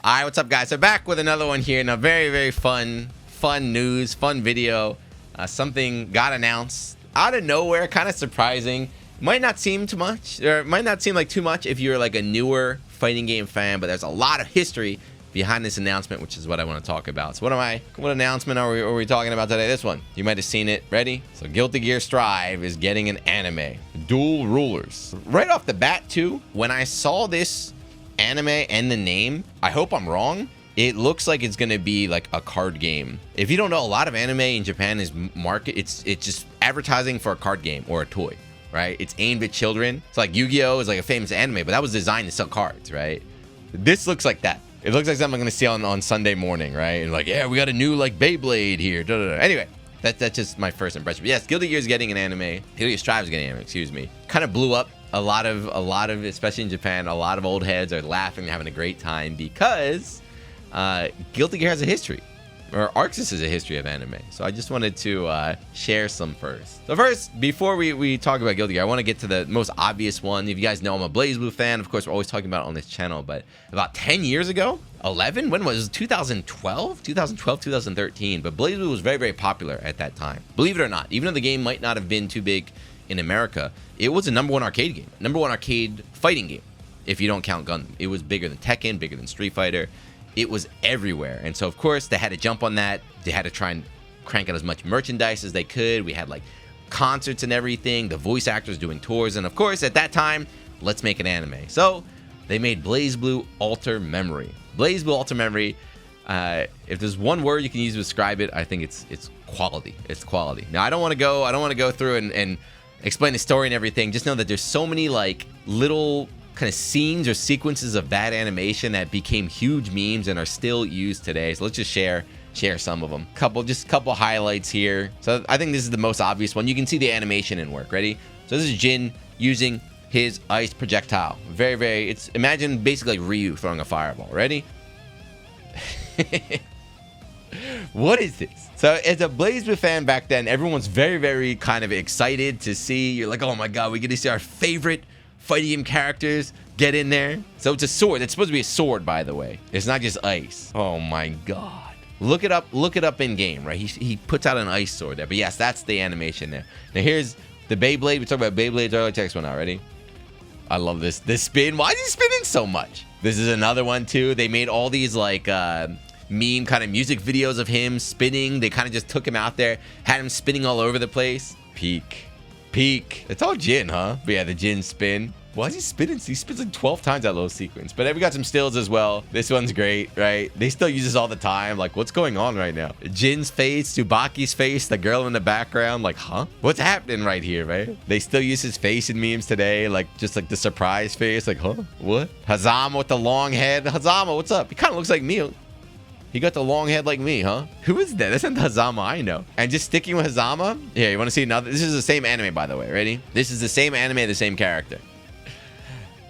All right, what's up, guys? So back with another one here, and a very, very fun news, fun video. Something got announced out of nowhere, kind of surprising. Might not seem too much, or it might not seem like too much if you're like a newer fighting game fan, but there's a lot of history behind this announcement, which is what I want to talk about. So what announcement are we talking about today? This one. You might have seen it. Ready? So Guilty Gear Strive is getting an anime. Dual Rulers. Right off the bat, too, when I saw this anime and the name, I hope I'm wrong, it looks like it's gonna be like a card game. If you don't know, a lot of anime in Japan is it's just advertising for a card game or a toy, right? It's aimed at children. It's like Yu-Gi-Oh is like a famous anime, but that was designed to sell cards, right? This looks like that. It looks like something I'm gonna see on Sunday morning, right? And like, yeah, we got a new like Beyblade here. Anyway, that's just my first impression. But yes, Guilty Gear is getting an anime. Guilty Gear Strive is getting an anime. Excuse me. Kind of blew up. A lot of, especially in Japan, a lot of old heads are laughing, having a great time because Guilty Gear has a history, or Arcsys has a history of anime. So I just wanted to share some first. So first, before we talk about Guilty Gear, I want to get to the most obvious one. If you guys know, I'm a BlazBlue fan. Of course, we're always talking about it on this channel, but about 10 years ago, 11? When was it? 2012? 2012, 2013. But BlazBlue was very, very popular at that time. Believe it or not, even though the game might not have been too big in America, it was a #1 arcade game, #1 arcade fighting game. If you don't count Gundam, it was bigger than Tekken, bigger than Street Fighter. It was everywhere, and so of course they had to jump on that. They had to try and crank out as much merchandise as they could. We had like concerts and everything. The voice actors doing tours, and of course at that time, let's make an anime. So they made BlazBlue Alter Memory. BlazBlue Alter Memory. If there's one word you can use to describe it, I think it's quality. It's quality. Now I don't want to go through and explain the story and everything. Just know that there's so many like little kind of scenes or sequences of that animation that became huge memes and are still used today. So let's just share some of them. Couple highlights here. So I think this is the most obvious one. You can see the animation in work. Ready? So this is Jin using his ice projectile. Very, very. It's imagine basically like Ryu throwing a fireball. Ready? What is this? So as a BlazBlue fan back then, everyone's very, very kind of excited to see. You're like, oh my god, we get to see our favorite fighting game characters get in there. So it's a sword. It's supposed to be a sword, by the way. It's not just ice. Oh my god. Look it up in game, right? He puts out an ice sword there. But yes, that's the animation there. Now here's the Beyblade. We talked about Beyblades earlier. Check this one out. Ready? I love this spin. Why is he spinning so much? This is another one too. They made all these like meme kind of music videos of him spinning. They kind of just took him out there, had him spinning all over the place. Peak. It's all Jin, huh? But yeah, the Jin spin. Why is he spinning? He spins like 12 times that little sequence. But we got some stills as well. This one's great, right? They still use this all the time. Like, what's going on right now? Jin's face, Tsubaki's face, the girl in the background. Like, huh? What's happening right here, right? They still use his face in memes today. Like, just like the surprise face. Like, huh? What? Hazama with the long head. Hazama, what's up? He kind of looks like me. He got the long head like me, huh? Who is that? That's not the Hazama I know. And just sticking with Hazama. Yeah, you want to see another? This is the same anime, by the way. Ready? This is the same anime, the same character.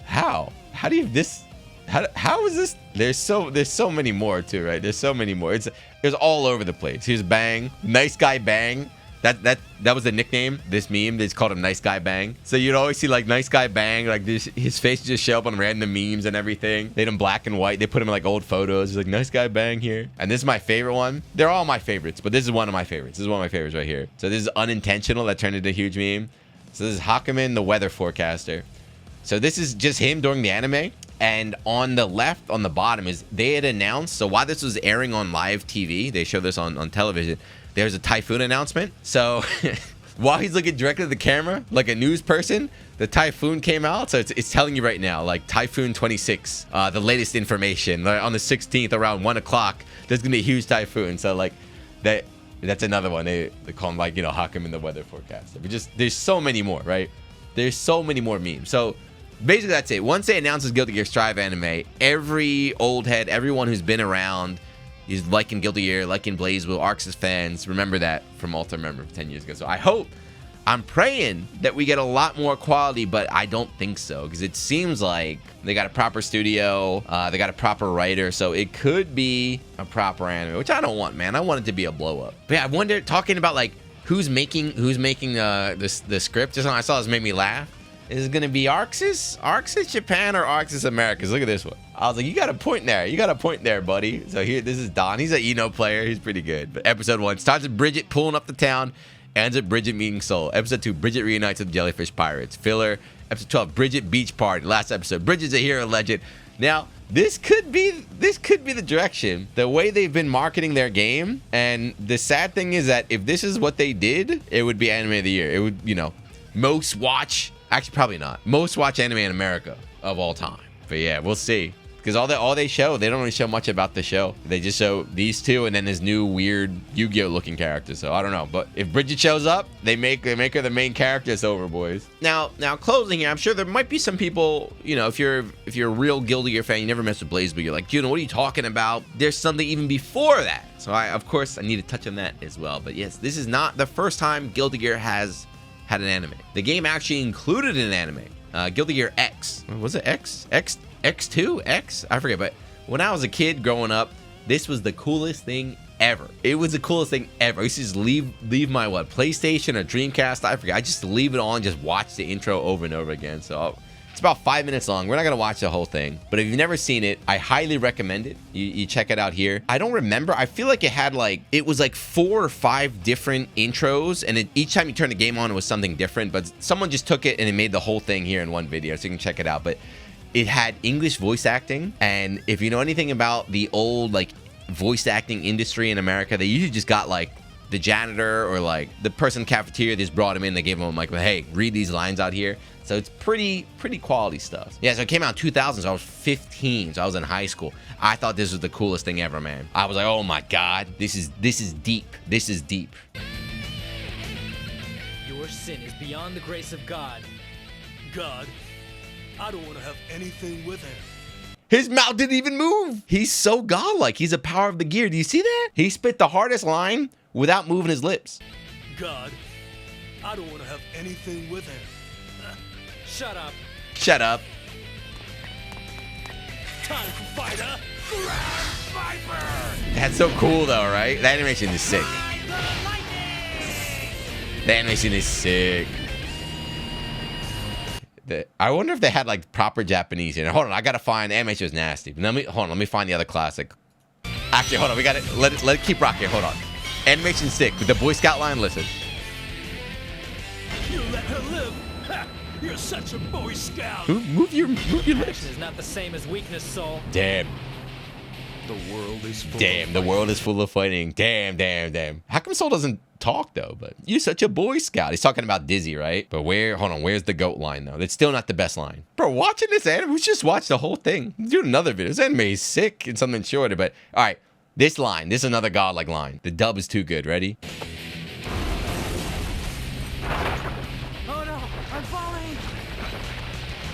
How do you this? How is this? There's so many more too, right? There's so many more. It's all over the place. Here's Bang, Nice Guy Bang. That was the nickname. This meme, they called him Nice Guy Bang. So you'd always see like Nice Guy Bang, like this, his face would just show up on random memes and everything. They had him black and white. They put him in like old photos. He's like Nice Guy Bang here. And this is my favorite one. They're all my favorites, but this is one of my favorites. This is one of my favorites right here. So this is Unintentional that turned into a huge meme. So this is Hakumen, the weather forecaster. So this is just him during the anime. And on the left, on the bottom, is they had announced. So while this was airing on live TV, they show this on television. There's a typhoon announcement. So while he's looking directly at the camera, like a news person, the typhoon came out. So it's telling you right now, like Typhoon 26, the latest information. Like on the 16th around 1 o'clock, there's going to be a huge typhoon. So like that's another one. They call him like, you know, Hakumen the weather forecaster. But just there's so many more, right? There's so many more memes. So basically that's it. Once they announce this Guilty Gear Strive anime, every old head, everyone who's been around, is liking Guilty Gear, liking BlazBlue, Arcsys fans, remember that from Alter Memory 10 years ago. So I'm praying that we get a lot more quality, but I don't think so, because it seems like they got a proper studio, they got a proper writer, so it could be a proper anime, which I don't want, man. I want it to be a blow up. But yeah, I wonder, talking about like who's making the script. Just I saw this made me laugh. Is it gonna be Arcsys? Arcsys Japan or Arcsys Americas? Look at this one. I was like, you got a point there. You got a point there, buddy. So here, this is Don. He's an Eno player. He's pretty good. But episode 1 starts with Bridget pulling up the town. Ends with Bridget meeting Soul. Episode 2, Bridget reunites with the Jellyfish Pirates. Filler. Episode 12, Bridget beach party. Last episode, Bridget's a hero legend. Now, this could be the direction. The way they've been marketing their game. And the sad thing is that if this is what they did, it would be anime of the year. It would, you know, most watch. Actually, probably not. Most watch anime in America of all time. But yeah, we'll see. Because all they show, they don't really show much about the show. They just show these two and then this new weird Yu-Gi-Oh looking character. So I don't know. But if Bridget shows up, they make her the main character. It's over, boys. Now closing here, I'm sure there might be some people, you know, if you're a real Guilty Gear fan, you never messed with Blaze, but you're like, Juno, what are you talking about? There's something even before that. So of course, I need to touch on that as well. But yes, this is not the first time Guilty Gear has had an anime. The game actually included an anime. Guilty Gear X. Was it X? X2? X? I forget, but when I was a kid growing up, this was the coolest thing ever. It was the coolest thing ever. I used to just leave my PlayStation or Dreamcast, I forget. I just leave it on, just watch the intro over and over again. So it's about 5 minutes long. We're not gonna watch the whole thing, but if you've never seen it, I highly recommend it. You check it out here. I don't remember. I feel like it was like 4 or 5 different intros, and each time you turn the game on, it was something different. But someone just took it and it made the whole thing here in one video, so you can check it out. But it had English voice acting, and if you know anything about the old like voice acting industry in America, they usually just got like the janitor or like the person in the cafeteria. They just brought him in, they gave him a mic, hey, read these lines out here. So it's pretty quality stuff. Yeah, so it came out in 2000, so I was 15, so I was in high school. I thought this was the coolest thing ever, man. I was like, oh my god, this is deep. This is deep. Your sin is beyond the grace of God. God, I don't want to have anything with him. His mouth didn't even move. He's so godlike. He's a power of the gear. Do you see that? He spit the hardest line without moving his lips. God, I don't want to have anything with him. Shut up. Shut up. Time for fighter. Grand Viper. That's so cool though, right? The animation is sick. The animation is sick. I wonder if they had like proper Japanese here. Hold on, I gotta find. Animation was nasty. Let me find the other classic. Actually, hold on, we got it. Let it keep rocking. Hold on. Animation sick with the Boy Scout line. Listen. You let her live. Ha, you're such a Boy Scout. Move your lips. Action is not the same as weakness, Soul. Damn. The world is full. Damn, the world is full of fighting. Damn. How come Soul doesn't talk though? But you're such a Boy Scout. He's talking about Dizzy, right? But where's the goat line though? It's still not the best line. Bro, watching this anime, we just watched the whole thing. Do another video. This anime is sick and something shorter, but all right. This line, this is another godlike line. The dub is too good. Ready? Oh no, I'm falling.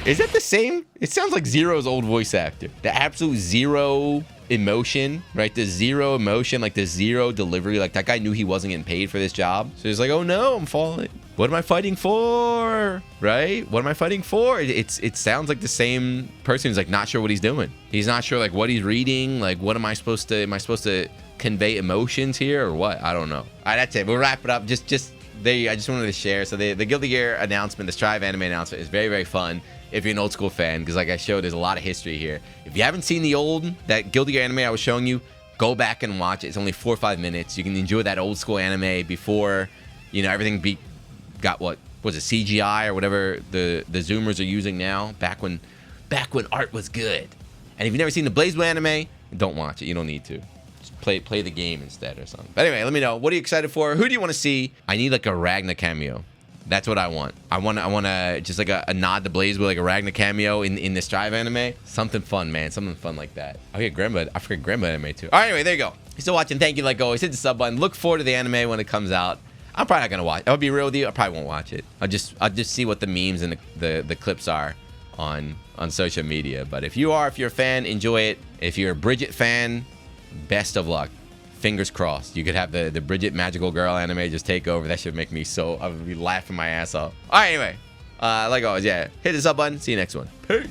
Is that the same? It sounds like Zero's old voice actor. The absolute zero emotion, right? The zero emotion, like the zero delivery. Like that guy knew he wasn't getting paid for this job. So he's like, oh no, I'm falling. What am I fighting for? Right? What am I fighting for? It sounds like the same person who's like not sure what he's doing. He's not sure like what he's reading. Like what am I supposed to convey emotions here or what? I don't know. All right, that's it. We'll wrap it up. Just there you go. I just wanted to share. So the Guilty Gear announcement, the Strive anime announcement is very, very fun if you're an old school fan, because like I showed, there's a lot of history here. If you haven't seen that Guilty Gear anime I was showing you, go back and watch it. It's only 4 or 5 minutes. You can enjoy that old school anime before, you know, everything got what was it, CGI or whatever the zoomers are using now, back when art was good. And if you've never seen the BlazBlue anime, don't watch it. You don't need to. Just play the game instead or something. But anyway, let me know. What are you excited for? Who do you want to see? I need like a Ragna cameo. That's what I want. I want to just like a nod to BlazBlue, like a Ragna cameo in the Strive anime. Something fun, man. Something fun like that. Oh yeah, Grandma. I forgot Grandma anime too. All right, anyway, there you go. You're still watching. Thank you, like always. Hit the sub button. Look forward to the anime when it comes out. I'm probably not gonna watch it. I'll be real with you. I probably won't watch it. I'll just see what the memes and the clips are on social media. But if you're a fan, enjoy it. If you're a Bridget fan, best of luck. Fingers crossed. You could have the Bridget Magical Girl anime just take over. That should make me I would be laughing my ass off. All right, anyway. Like always, yeah. Hit the sub button. See you next one. Peace.